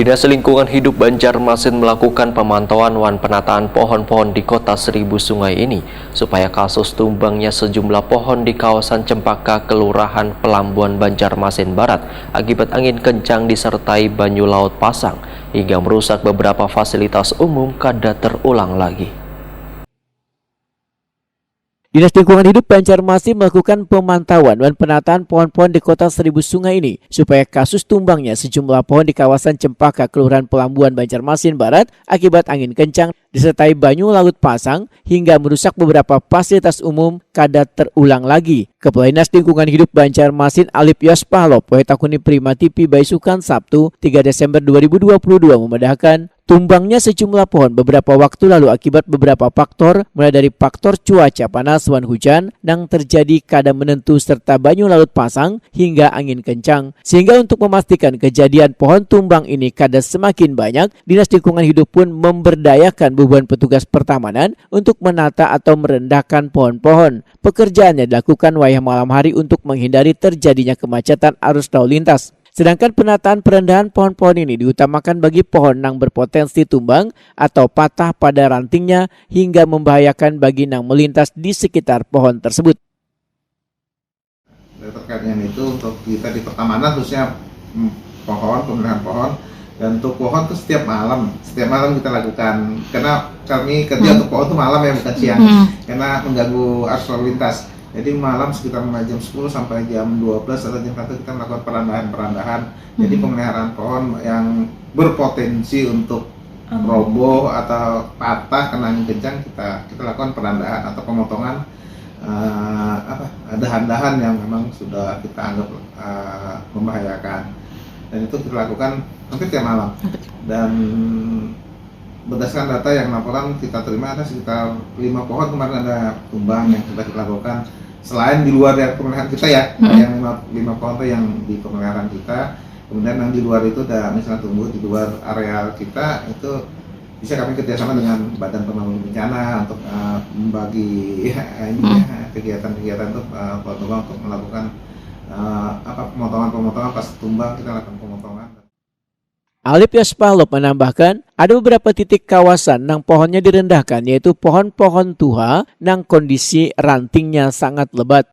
Dinas Lingkungan Hidup Banjarmasin melakukan pemantauan wan penataan pohon-pohon di kota Seribu Sungai ini supaya kasus tumbangnya sejumlah pohon di kawasan Cempaka, Kelurahan Pelambuan, Banjarmasin Barat akibat angin kencang disertai banyu laut pasang hingga merusak beberapa fasilitas umum kada terulang lagi. Dinas Lingkungan Hidup Banjarmasin melakukan pemantauan dan penataan pohon-pohon di kota Seribu Sungai ini supaya kasus tumbangnya sejumlah pohon di kawasan Cempaka, Kelurahan Pelambuan, Banjarmasin Barat akibat angin kencang disertai banyu laut pasang hingga merusak beberapa fasilitas umum kada terulang lagi. Kepala Dinas Lingkungan Hidup Banjarmasin Alip Yospahlo Poetakuni Prima TV Baisukan Sabtu 3 Desember 2022 memedahkan tumbangnya sejumlah pohon beberapa waktu lalu akibat beberapa faktor, mulai dari faktor cuaca panas wan hujan yang terjadi kada menentu serta banyu laut pasang hingga angin kencang. Sehingga untuk memastikan kejadian pohon tumbang ini kada semakin banyak, Dinas Lingkungan Hidup pun memberdayakan ribuan petugas pertamanan untuk menata atau merendahkan pohon-pohon. Pekerjaannya dilakukan wayah malam hari untuk menghindari terjadinya kemacetan arus lalu lintas. Sedangkan penataan perendahan pohon-pohon ini diutamakan bagi pohon yang berpotensi tumbang atau patah pada rantingnya hingga membahayakan bagi yang melintas di sekitar pohon tersebut. Terkait dengan itu untuk kita di pertamanan khususnya pohon, pemeliharaan pohon, dan untuk pohon itu setiap malam kita lakukan karena kami kerja untuk pohon itu malam ya, bukan siang karena mengganggu arus lalu lintas. Jadi malam sekitar mulai jam 10 sampai jam 12 atau jam 1 kita melakukan perendahan. Jadi pemeliharaan pohon yang berpotensi untuk roboh atau patah kena angin kencang kita lakukan perendahan atau pemotongan dahan-dahan yang memang sudah kita anggap membahayakan. Dan itu kita lakukan hampir tiap malam. Dan berdasarkan data yang laporan kita terima ada sekitar 5 pohon kemarin ada tumbang yang kita lakukan. Selain di luar dari pemeliharaan kita ya, yang 5 pohon itu yang di pemeliharaan kita, kemudian yang di luar itu ada misalnya tumbuh di luar area kita, itu bisa kami kerjasama dengan Badan Penanggulangan Bencana untuk membagi kegiatan-kegiatan untuk pohon-pohon untuk melakukan pemotongan pas tumbang kita lakukan pemotongan. Alip Yospahlo menambahkan, ada beberapa titik kawasan yang pohonnya direndahkan, yaitu pohon-pohon tua yang kondisi rantingnya sangat lebat.